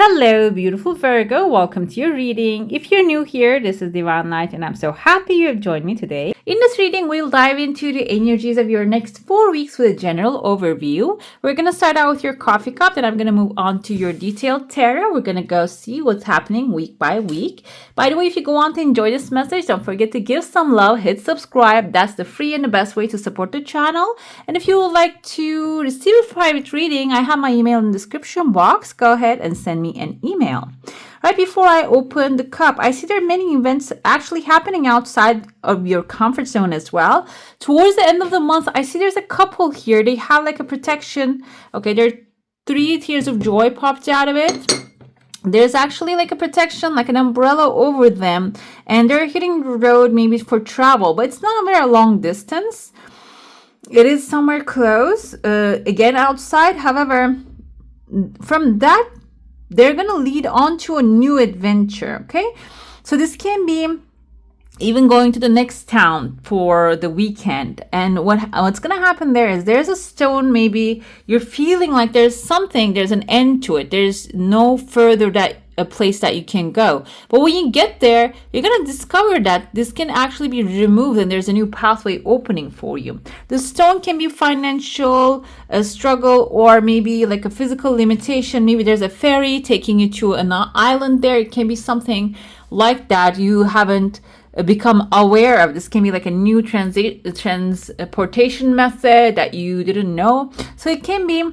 Hello, beautiful Virgo. Welcome to your reading. If you're new here, this is Divine Light, and I'm so happy you have joined me today. In this reading, we'll dive into the energies of your next 4 weeks with a general overview. We're going to start out with your coffee cup, then I'm going to move on to your detailed tarot. We're going to go see what's happening week by week. By the way, if you go on to enjoy this message, don't forget to give some love, hit subscribe. That's the free and the best way to support the channel. And if you would like to receive a private reading, I have my email in the description box. Go ahead and send me an email. Right before I open the cup, I see there are many events actually happening outside of your comfort zone as well. Towards the end of the month, I see there's a couple here. They have like a protection. Okay, there are 3 tears of joy popped out of it. There's actually like a protection, like an umbrella over them. And they're hitting the road maybe for travel, but it's not a very long distance. It is somewhere close, again outside. However, from that, they're going to lead on to a new adventure, okay? So this can be even going to the next town for the weekend. And what's going to happen there is there's a stone, maybe you're feeling like there's an end to it. There's no further a place that you can go. But when you get there, you're going to discover that this can actually be removed and there's a new pathway opening for you. The stone can be financial, a struggle, or maybe like a physical limitation. Maybe there's a ferry taking you to an island there. It can be something like that you haven't become aware of. This can be like a new transportation method that you didn't know. So it can be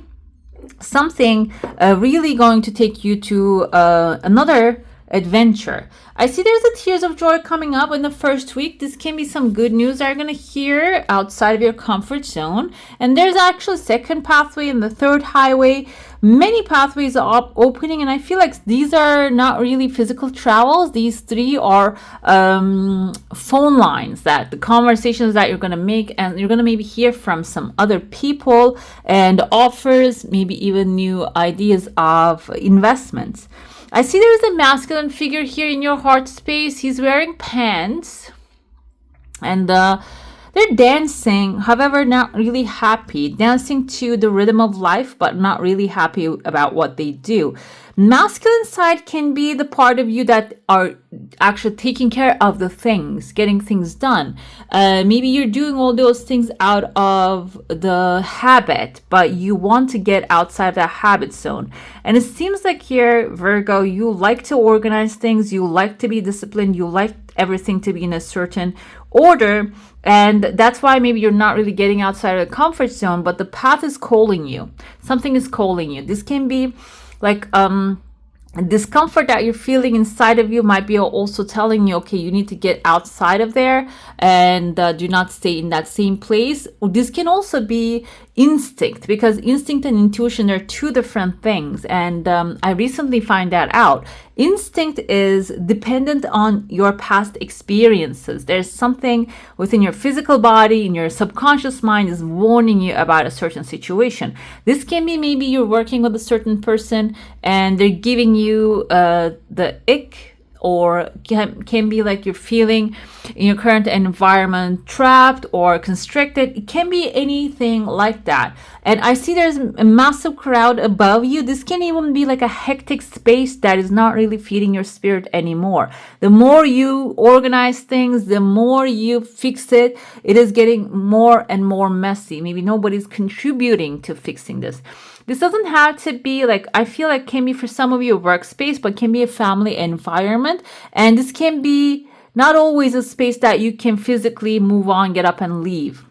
something really going to take you to another adventure. I see there's a tears of joy coming up in the first week. This can be some good news that you're going to hear outside of your comfort zone. And there's actually a second pathway and the third highway. Many pathways are opening, and I feel like these are not really physical travels. These 3 are phone lines, that the conversations that you're going to make, and you're going to maybe hear from some other people and offers, maybe even new ideas of investments. I see there is a masculine figure here in your heart space. He's wearing pants and they're dancing, however, not really happy. Dancing to the rhythm of life, but not really happy about what they do. Masculine side can be the part of you that are actually taking care of the things, getting things done. Maybe you're doing all those things out of the habit, but you want to get outside of that habit zone. And it seems like here, Virgo, you like to organize things, you like to be disciplined, you like everything to be in a certain order. And that's why maybe you're not really getting outside of the comfort zone, but the path is calling you. Something is calling you. This can be like discomfort that you're feeling inside of you might be also telling you, okay, you need to get outside of there and do not stay in that same place. This can also be instinct, because instinct and intuition are 2 different things. And I recently find that out. Instinct is dependent on your past experiences. There's something within your physical body, in your subconscious mind is warning you about a certain situation. This can be maybe you're working with a certain person and they're giving you the ick, or can be like you're feeling in your current environment trapped or constricted. It can be anything like that. And I see there's a massive crowd above you. This can even be like a hectic space that is not really feeding your spirit anymore. The more you organize things, the more you fix it, it is getting more and more messy. Maybe nobody's contributing to fixing this. This doesn't have to be like, I feel like can be for some of you a workspace, but can be a family environment. And this can be not always a space that you can physically move on, get up and leave.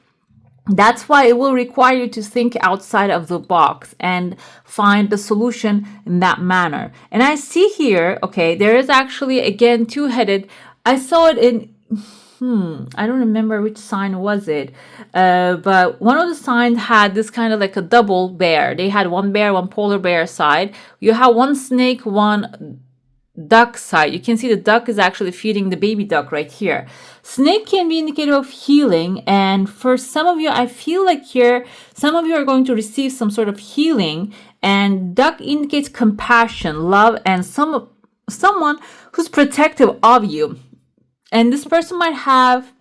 That's why it will require you to think outside of the box and find the solution in that manner. And I see here, okay, there is actually, again, 2-headed. I saw it in... I don't remember which sign was it, but one of the signs had this kind of like a double bear. They had one bear, one polar bear side. You have one snake, one duck side. You can see the duck is actually feeding the baby duck right here. Snake can be indicative of healing, and for some of you, I feel like here, some of you are going to receive some sort of healing, and duck indicates compassion, love, and someone who's protective of you. And this person might have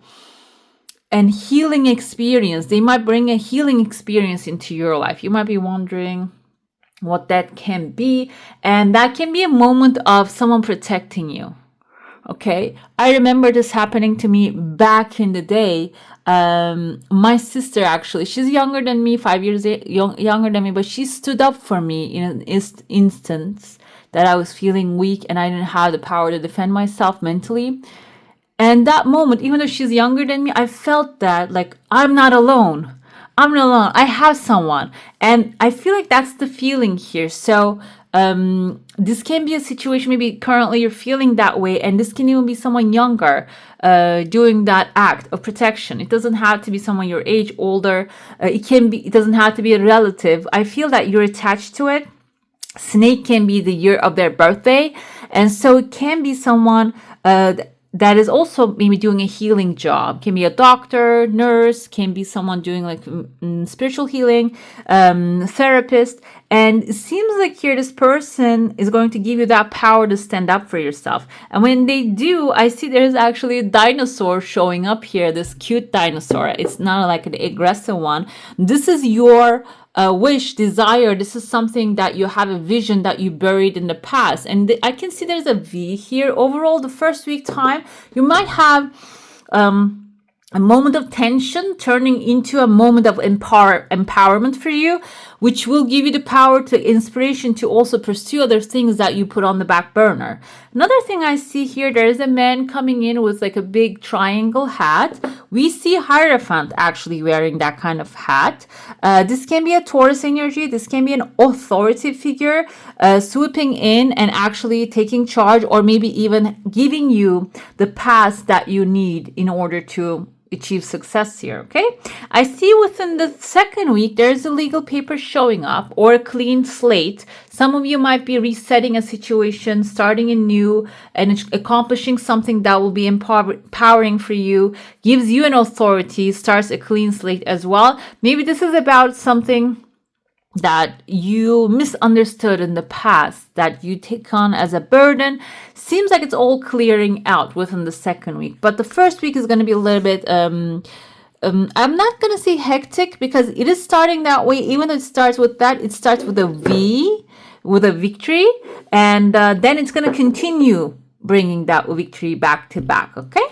an healing experience. They might bring a healing experience into your life. You might be wondering, what that can be. And that can be a moment of someone protecting you. Okay, I remember this happening to me back in the day. My sister, actually, she's younger than me, 5 years younger than me, but she stood up for me in an instance that I was feeling weak and I didn't have the power to defend myself mentally. And that moment, even though she's younger than me, I felt that like I'm not alone. I'm not alone. I have someone. And I feel like that's the feeling here. So this can be a situation, maybe currently you're feeling that way, and this can even be someone younger doing that act of protection. It doesn't have to be someone your age, older. It doesn't have to be a relative. I feel that you're attached to it. Snake can be the year of their birthday. And so it can be someone that is also maybe doing a healing job. Can be a doctor, nurse, can be someone doing like spiritual healing, therapist. And it seems like here this person is going to give you that power to stand up for yourself. And when they do, I see there's actually a dinosaur showing up here, this cute dinosaur. It's not like an aggressive one. This is your wish, desire. This is something that you have a vision that you buried in the past. And I can see there's a V here. Overall, the first week time, you might have a moment of tension turning into a moment of empowerment for you, which will give you the power to inspiration to also pursue other things that you put on the back burner. Another thing I see here, there is a man coming in with like a big triangle hat. We see Hierophant actually wearing that kind of hat. This can be a Taurus energy. This can be an authority figure swooping in and actually taking charge, or maybe even giving you the path that you need in order to achieve success here. Okay, I see within the second week there's a legal paper showing up or a clean slate. Some of you might be resetting a situation, starting anew, and accomplishing something that will be empowering for you, gives you an authority, starts a clean slate as well. Maybe this is about something that you misunderstood in the past, that you take on as a burden. Seems like it's all clearing out within the second week. But the first week is going to be a little bit, I'm not going to say hectic, because it is starting that way. Even though it starts with that, it starts with a V, with a victory. And then it's going to continue bringing that victory back to back, okay?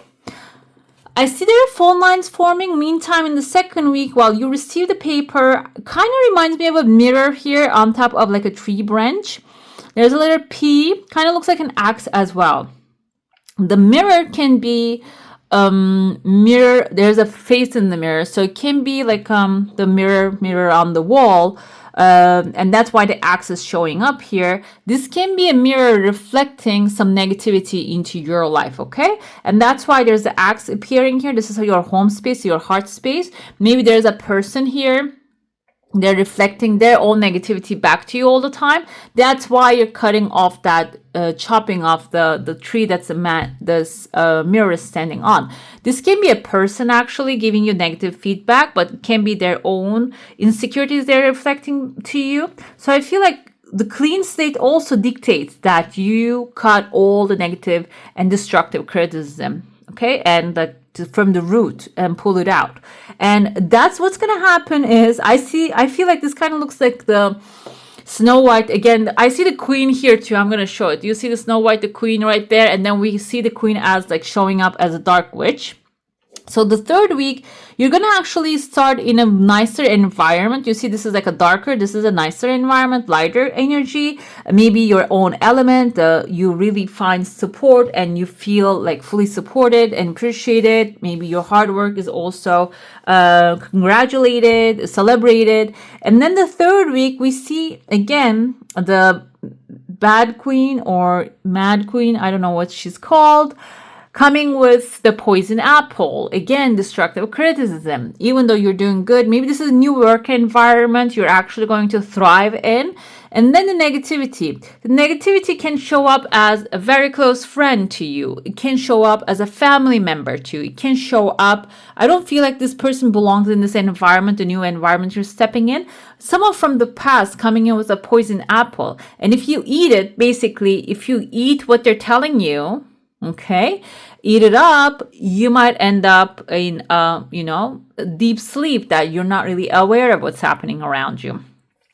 I see there are phone lines forming. Meantime, in the second week, while you receive the paper, kind of reminds me of a mirror here on top of like a tree branch. There's a letter P, kind of looks like an axe as well. The mirror can be mirror. There's a face in the mirror, so it can be like the mirror on the wall. And that's why the axe is showing up here. This can be a mirror reflecting some negativity into your life, okay? And that's why there's the axe appearing here. This is your home space, your heart space. Maybe there's a person here. They're reflecting their own negativity back to you all the time. That's why you're cutting off that, chopping off the tree that's this mirror is standing on. This can be a person actually giving you negative feedback, but it can be their own insecurities they're reflecting to you. So I feel like the clean slate also dictates that you cut all the negative and destructive criticism, okay? And from the root and pull it out. And that's what's going to happen is I feel like this kind of looks like the Snow White. Again, I see the queen here too. I'm going to show it. You see the Snow White, the queen right there. And then we see the queen as like showing up as a dark witch. So the third week, you're going to actually start in a nicer environment. You see, this is like a darker, this is a nicer environment, lighter energy, maybe your own element. You really find support and you feel like fully supported and appreciated. Maybe your hard work is also congratulated, celebrated. And then the third week, we see again the bad queen or mad queen. I don't know what she's called. Coming with the poison apple. Again, destructive criticism. Even though you're doing good, maybe this is a new work environment you're actually going to thrive in. And then the negativity. The negativity can show up as a very close friend to you. It can show up as a family member to you. It can show up, I don't feel like this person belongs in this environment, the new environment you're stepping in. Someone from the past coming in with a poison apple. And if you eat it, basically, if you eat what they're telling you, okay, eat it up, you might end up in, deep sleep that you're not really aware of what's happening around you.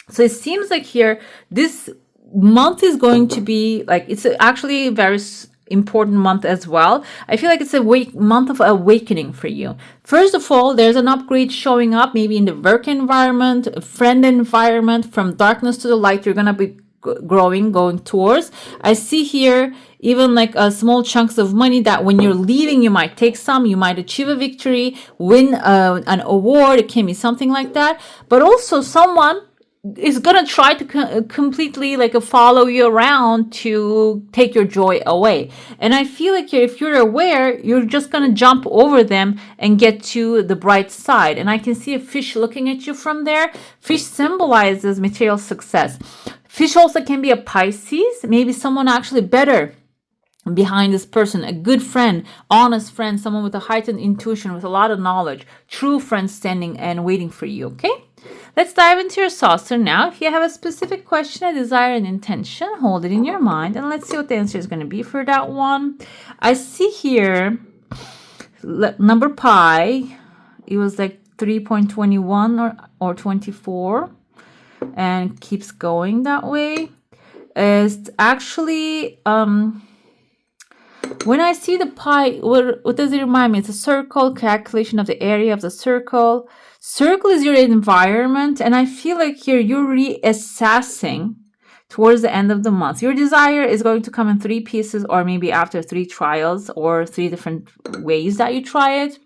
So it seems like here, this month is going to be like, it's actually a very important month as well. I feel like it's a month of awakening for you. First of all, there's an upgrade showing up, maybe in the work environment, friend environment, from darkness to the light. You're going to be going towards. I see here even like small chunks of money that when you're leaving, you might take some, you might achieve a victory, win an award. It can be something like that. But also someone is gonna try to completely like follow you around to take your joy away. And I feel like if you're aware, you're just gonna jump over them and get to the bright side. And I can see a fish looking at you from there. Fish symbolizes material success. Fish also can be a Pisces, maybe someone actually better behind this person, a good friend, honest friend, someone with a heightened intuition, with a lot of knowledge, true friend standing and waiting for you. Okay, let's dive into your saucer now. If you have a specific question, a desire, and intention, hold it in your mind, and let's see what the answer is going to be for that one. I see here number pi. It was like 3.21 or 24, and keeps going that way. It's actually when I see the pi, what does it remind me? It's a circle, calculation of the area of the circle. Circle is your environment, and I feel like here you're reassessing towards the end of the month. Your desire is going to come in 3 pieces, or maybe after 3 trials or 3 different ways that you try it.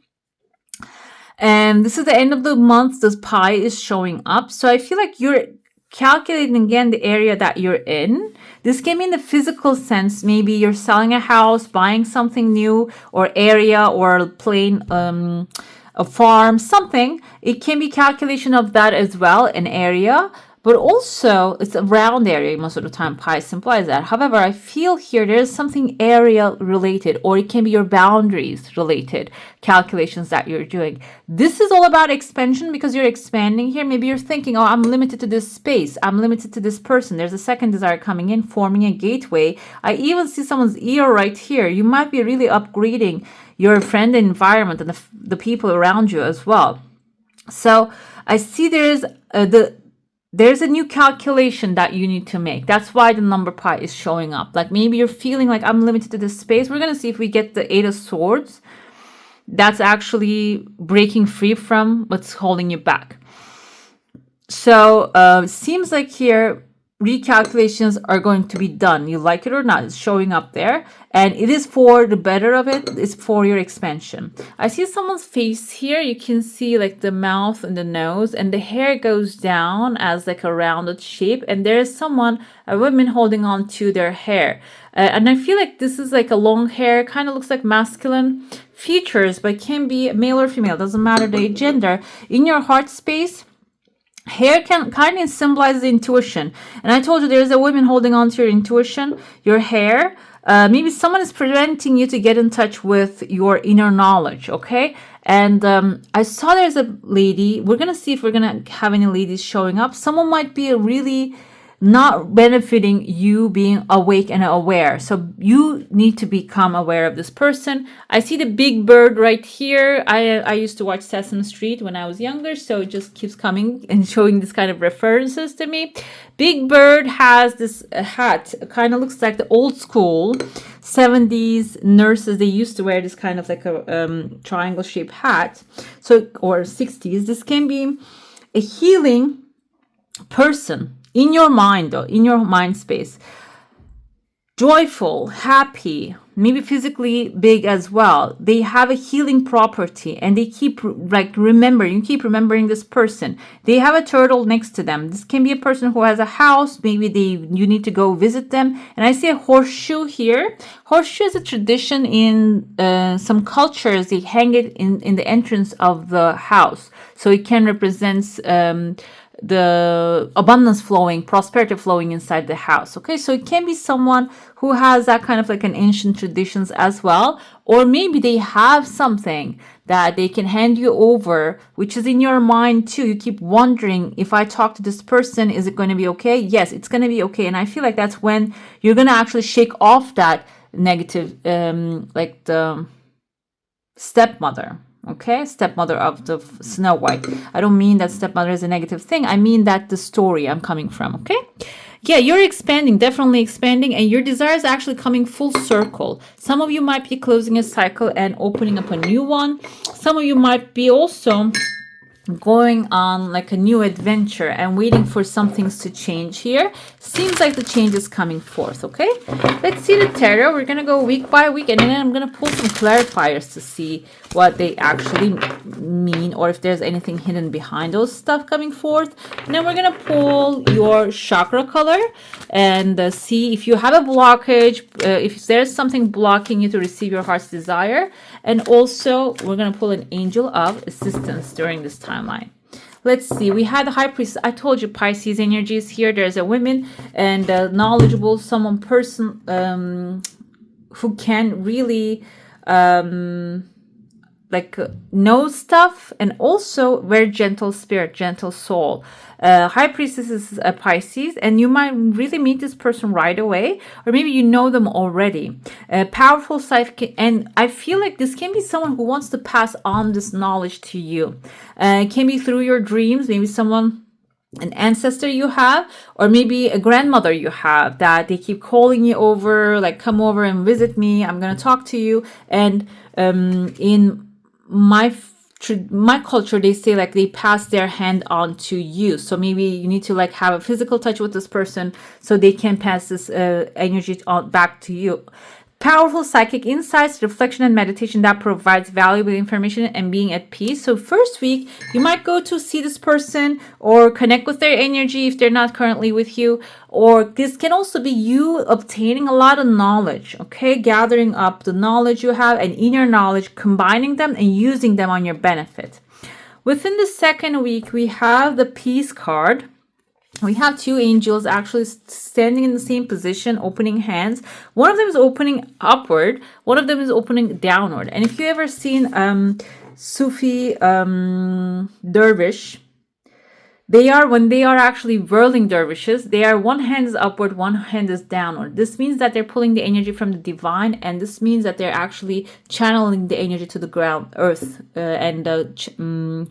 And this is the end of the month. This pi is showing up. So I feel like you're calculating again the area that you're in. This can be in the physical sense. Maybe you're selling a house, buying something new, or area, or plain a farm, something. It can be calculation of that as well, an area. But also, it's a round area most of the time. Pi symbolizes that. However, I feel here there's something area related, or it can be your boundaries related calculations that you're doing. This is all about expansion because you're expanding here. Maybe you're thinking, oh, I'm limited to this space. I'm limited to this person. There's a second desire coming in, forming a gateway. I even see someone's ear right here. You might be really upgrading your friend environment and the people around you as well. So I see there's a new calculation that you need to make. That's why the number pi is showing up. Like maybe you're feeling like I'm limited to this space. We're going to see if we get the 8 of swords. That's actually breaking free from what's holding you back. So seems like here recalculations are going to be done. You like it or not, it's showing up there. And it is for the better of it. It's for your expansion. I see someone's face here. You can see like the mouth and the nose, and the hair goes down as like a rounded shape. And there's someone, a woman, holding on to their hair. And I feel like this is like a long hair, kind of looks like masculine features, but can be male or female, doesn't matter the gender. In your heart space, hair can kind of symbolize intuition. And I told you there's a woman holding on to your intuition, your hair. Maybe someone is preventing you to get in touch with your inner knowledge, okay? And I saw there's a lady. We're going to see if we're going to have any ladies showing up. Someone might be really not benefiting you being awake and aware. So you need to become aware of this person. I see the big bird right here. I used to watch Sesame Street when I was younger, so it just keeps coming and showing this kind of references to me. Big bird has this hat. It kind of looks like the old school 70s nurses. They used to wear this kind of like a triangle shaped hat. So, or 60s. This can be a healing person. In your mind, though, in your mind space, joyful, happy, maybe physically big as well. They have a healing property, and they keep remembering this person. They have a turtle next to them. This can be a person who has a house. Maybe you need to go visit them. And I see a horseshoe here. Horseshoe is a tradition in some cultures. They hang it in the entrance of the house, so it can represent the abundance flowing, prosperity flowing inside the house. Okay, so it can be someone who has that kind of like an ancient traditions as well, or maybe they have something that they can hand you over, which is in your mind too. You keep wondering, if I talk to this person, is it going to be okay? Yes, it's going to be okay. And I feel like that's when you're going to actually shake off that negative, like the stepmother. Okay, stepmother of the Snow White. I don't mean that stepmother is a negative thing. I mean that the story I'm coming from. Okay. Yeah, you're expanding, definitely expanding, and your desire is actually coming full circle. Some of you might be closing a cycle and opening up a new one. Some of you might be also going on like a new adventure and waiting for some things to change here. Seems like the change is coming forth. Okay, let's see the tarot. We're gonna go week by week, and then I'm gonna pull some clarifiers to see what they actually mean, or if there's anything hidden behind those stuff coming forth. And then we're gonna pull your chakra color and see if you have a blockage, if there's something blocking you to receive your heart's desire. And also we're gonna pull an angel of assistance during this timeline. Let's see. We had the high priestess. I told you Pisces energy is here. There's a woman and a knowledgeable person who can really know stuff, and also very gentle spirit, gentle soul. High priestess is a Pisces, and you might really meet this person right away, or maybe you know them already. Powerful psychic, and I feel like this can be someone who wants to pass on this knowledge to you. It can be through your dreams, maybe someone, an ancestor you have, or maybe a grandmother you have that they keep calling you over, like, come over and visit me, I'm gonna talk to you. And in my culture, they say like they pass their hand on to you. So maybe you need to like have a physical touch with this person so they can pass this energy on back to you. Powerful psychic insights, reflection, and meditation that provides valuable information and being at peace. So first week, you might go to see this person or connect with their energy if they're not currently with you. Or this can also be you obtaining a lot of knowledge, okay? Gathering up the knowledge you have and inner knowledge, combining them and using them on your benefit. Within the second week, we have the Peace card. We have two angels actually standing in the same position, opening hands. One of them is opening upward. One of them is opening downward. And if you ever seen Sufi dervish, when they are actually whirling dervishes, one hand is upward, one hand is downward. This means that they're pulling the energy from the divine, and this means that they're actually channeling the energy to the ground, earth, and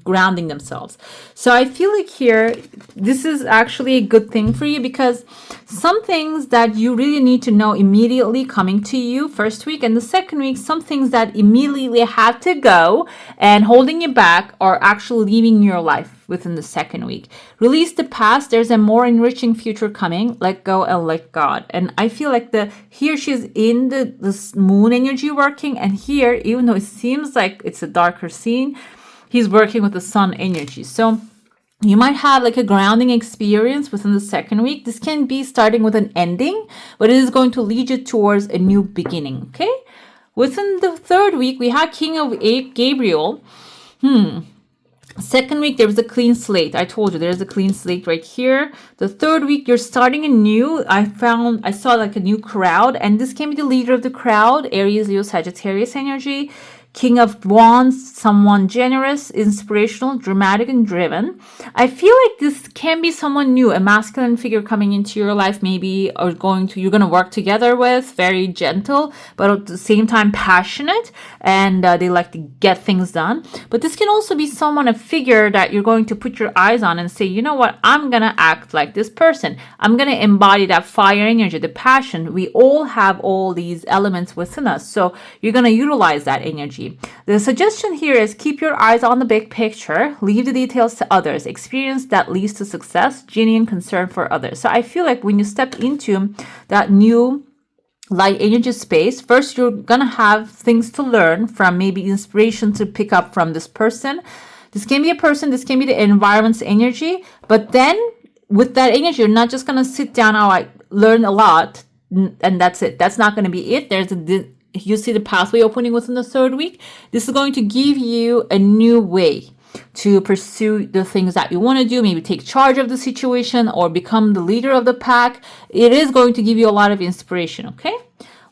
grounding themselves. So I feel like here, this is actually a good thing for you, because some things that you really need to know immediately coming to you first week, and the second week, some things that immediately have to go and holding you back are actually leaving your life within the second week. Release the past. There's a more enriching future coming. Let go and let God. And I feel like here she's in this moon energy working, and here, even though it seems like it's a darker scene, he's working with the sun energy. So you might have like a grounding experience within the second week. This can be starting with an ending, but it is going to lead you towards a new beginning. Okay. Within the third week, we have King of Gabriel. Second week, there was a clean slate. I told you there's a clean slate right here. The third week, you're starting anew. I saw like a new crowd, and this can be the leader of the crowd, Aries, Leo, Sagittarius energy. King of Wands, someone generous, inspirational, dramatic, and driven. I feel like this can be someone new, a masculine figure coming into your life, maybe, or you're going to work together with, very gentle, but at the same time passionate, and they like to get things done. But this can also be someone, a figure that you're going to put your eyes on and say, you know what, I'm going to act like this person. I'm going to embody that fire energy, the passion. We all have all these elements within us, so you're going to utilize that energy. The suggestion here is keep your eyes on the big picture, leave the details to others, experience that leads to success, genuine concern for others. So I feel like when you step into that new light energy space, first you're gonna have things to learn from, maybe inspiration to pick up from this person. This can be a person, this can be the environment's energy, but then with that energy, you're not just gonna sit down, I learn a lot, and that's it. That's not gonna be it. You see the pathway opening within the third week. This is going to give you a new way to pursue the things that you want to do, maybe take charge of the situation or become the leader of the pack. It is going to give you a lot of inspiration, okay?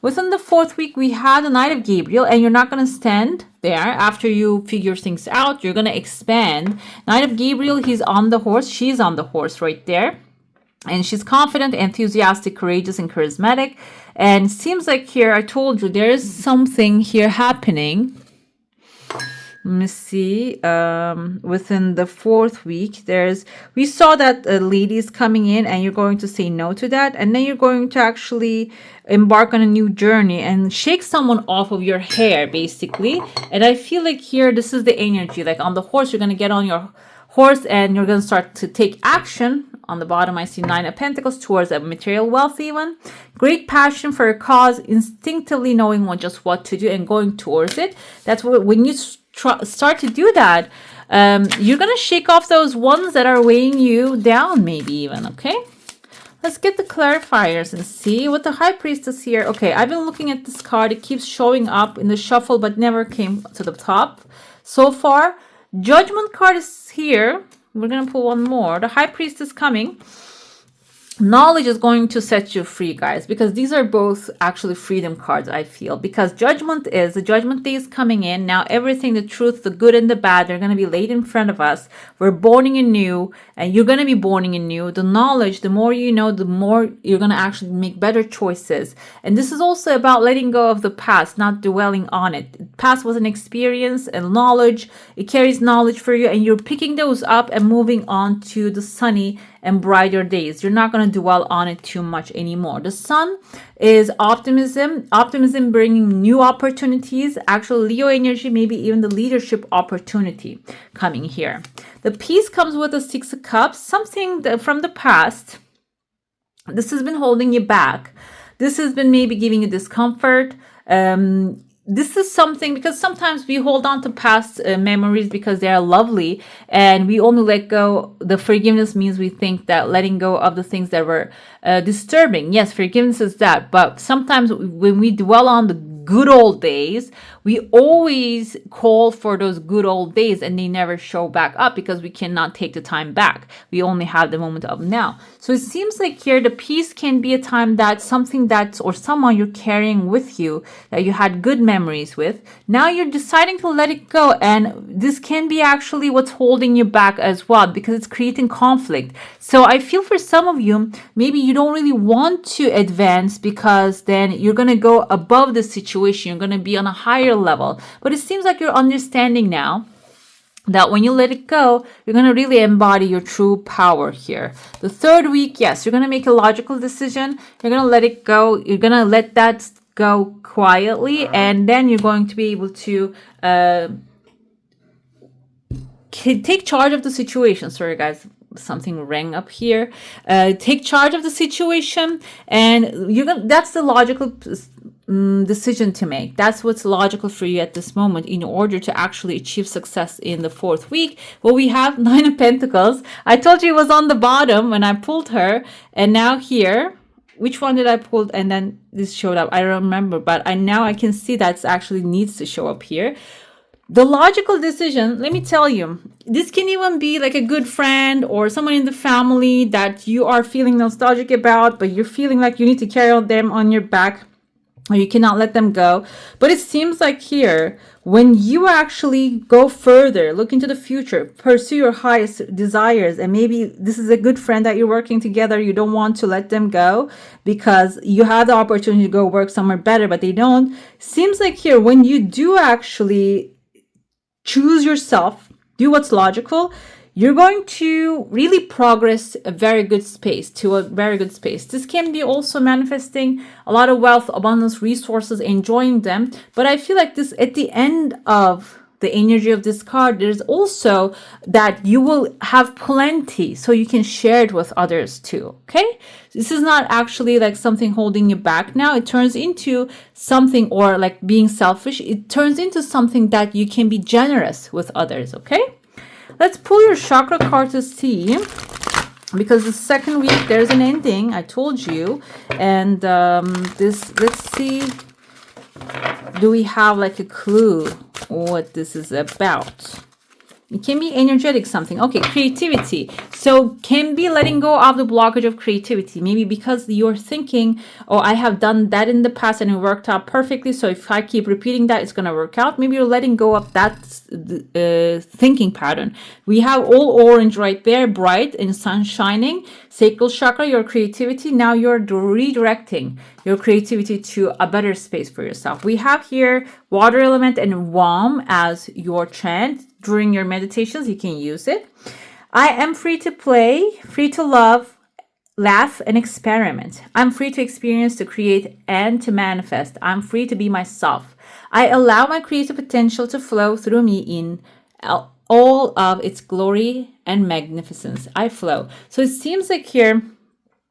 Within the fourth week, we have the Knight of Gabriel, and you're not going to stand there after you figure things out. You're going to expand. Knight of Gabriel, he's on the horse. She's on the horse right there. And she's confident, enthusiastic, courageous, and charismatic. And seems like here, I told you, there is something here happening Let me see. Within the 4th week, we saw that a lady is coming in and you're going to say no to that. And then you're going to actually embark on a new journey and shake someone off of your hair, basically. And I feel like here, this is the energy. Like on the horse, you're going to get on your horse and you're going to start to take action. On the bottom, I see 9 of Pentacles towards a material wealth even. Great passion for a cause, instinctively knowing just what to do and going towards it. That's what, when you start to do that, you're going to shake off those ones that are weighing you down, maybe even, okay? Let's get the clarifiers and see what the High Priestess here. Okay, I've been looking at this card. It keeps showing up in the shuffle, but never came to the top so far. Judgment card is here. We're going to pull one more. The High Priestess coming. Knowledge is going to set you free, guys, because these are both actually freedom cards, I feel, because the judgment day is coming in. Now, everything, the truth, the good and the bad, they're going to be laid in front of us. We're born anew, and you're going to be born anew. The knowledge, the more you know, the more you're going to actually make better choices. And this is also about letting go of the past, not dwelling on it. Past was an experience and knowledge. It carries knowledge for you, and you're picking those up and moving on to the sunny and brighter days. You're not going to dwell on it too much anymore. The sun is optimism bringing new opportunities, actual Leo energy, maybe even the leadership opportunity coming here. The peace comes with the 6 of Cups, something from the past. This has been holding you back. This has been maybe giving you discomfort. This is something, because sometimes we hold on to past memories because they are lovely and we only let go. The forgiveness means we think that letting go of the things that were disturbing. Yes, forgiveness is that. But sometimes when we dwell on the good old days, we always call for those good old days and they never show back up because we cannot take the time back. We only have the moment of now. So it seems like here the peace can be a time that something that's or someone you're carrying with you that you had good memories with, now you're deciding to let it go, and this can be actually what's holding you back as well because it's creating conflict. So I feel for some of you, maybe you don't really want to advance because then you're going to go above the situation. You're going to be on a higher level. But it seems like you're understanding now that when you let it go, you're going to really embody your true power here. The 3rd week, yes, you're going to make a logical decision. You're going to let it go. You're going to let that go quietly, and then you're going to be able to take charge of the situation. Sorry, guys. Something rang up here. Take charge of the situation, and that's the logical decision to make. That's what's logical for you at this moment in order to actually achieve success in the 4th week. Well, we have 9 of Pentacles. I told you it was on the bottom when I pulled her, and now here, which one did I pull? And then this showed up. I don't remember, but now I can see that actually needs to show up here. The logical decision, let me tell you, this can even be like a good friend or someone in the family that you are feeling nostalgic about, but you're feeling like you need to carry them on your back or you cannot let them go. But it seems like here, when you actually go further, look into the future, pursue your highest desires, and maybe this is a good friend that you're working together, you don't want to let them go because you have the opportunity to go work somewhere better, but they don't. Seems like here, when you do actually choose yourself, do what's logical, you're going to really progress a very good space. This can be also manifesting a lot of wealth, abundance, resources, enjoying them. But I feel like this at the end of the energy of this card, there's also that you will have plenty so you can share it with others too. Okay, this is not actually like something holding you back. Now it turns into something, or like being selfish, it turns into something that you can be generous with others. Okay, let's pull your chakra card to see, because the 2nd week there's an ending, I told you. And let's see, do we have like a clue what this is about? It can be energetic something. Okay, creativity. So can be letting go of the blockage of creativity. Maybe because you're thinking, oh, I have done that in the past and it worked out perfectly. So if I keep repeating that, it's going to work out. Maybe you're letting go of that thinking pattern. We have all orange right there, bright and sun shining. sacral chakra, your creativity. Now you're redirecting your creativity to a better space for yourself. We have here water element and warm as your chant. During your meditations, you can use it. I am free to play, free to love, laugh, and experiment. I'm free to experience, to create, and to manifest. I'm free to be myself. I allow my creative potential to flow through me in all of its glory and magnificence. I flow. So it seems like here,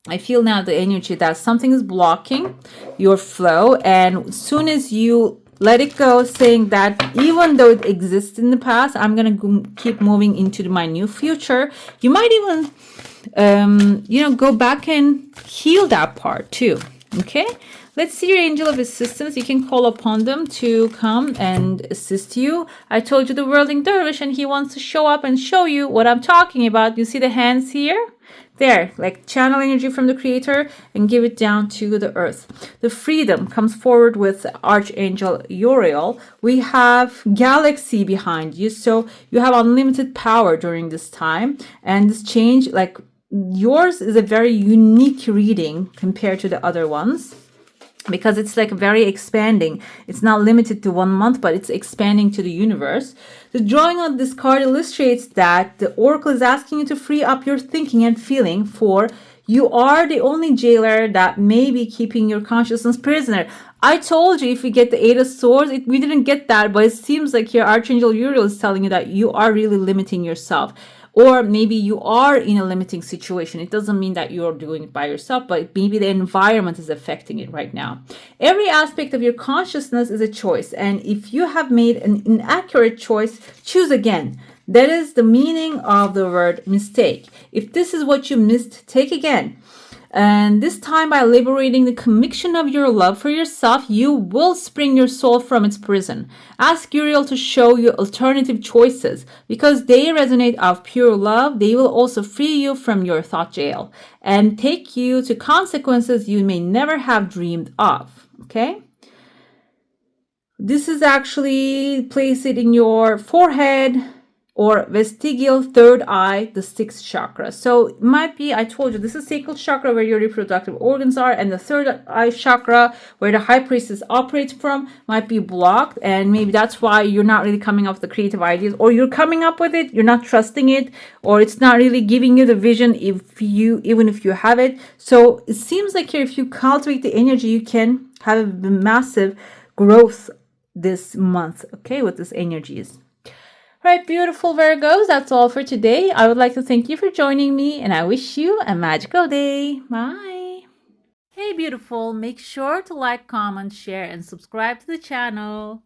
I feel now the energy that something is blocking your flow. And as soon as you let it go, saying that even though it exists in the past, I'm going to keep moving into my new future. You might even, go back and heal that part too. Okay. Let's see your angel of assistance. You can call upon them to come and assist you. I told you the whirling dervish, and he wants to show up and show you what I'm talking about. You see the hands here? There, like channel energy from the creator and give it down to the earth. The freedom comes forward with Archangel Uriel. We have galaxy behind you. So you have unlimited power during this time. And this change, like yours is a very unique reading compared to the other ones, because it's like very expanding. It's not limited to 1 month, but it's expanding to the universe. The drawing of this card illustrates that the oracle is asking you to free up your thinking and feeling, for you are the only jailer that may be keeping your consciousness prisoner. I told you if we get the Eight of Swords, we didn't get that, but it seems like here Archangel Uriel is telling you that you are really limiting yourself. Or maybe you are in a limiting situation. It doesn't mean that you're doing it by yourself, but maybe the environment is affecting it right now. Every aspect of your consciousness is a choice. And if you have made an inaccurate choice, choose again. That is the meaning of the word mistake. If this is what you missed, take again. And this time, by liberating the conviction of your love for yourself, you will spring your soul from its prison. Ask Uriel to show you alternative choices. Because they resonate of pure love, they will also free you from your thought jail and take you to consequences you may never have dreamed of. Okay? This is actually, place it in your forehead, or vestigial third eye, the sixth chakra. So it might be, I told you, this is sacral chakra where your reproductive organs are, and the third eye chakra where the high priestess operates from might be blocked, and maybe that's why you're not really coming up with the creative ideas, or you're coming up with it, you're not trusting it, or it's not really giving you the vision even if you have it. So it seems like here, if you cultivate the energy, you can have a massive growth this month, okay, with this energies. Right, beautiful Virgos, that's all for today. I would like to thank you for joining me, and I wish you a magical day. Bye. Hey, beautiful, make sure to like, comment, share, and subscribe to the channel.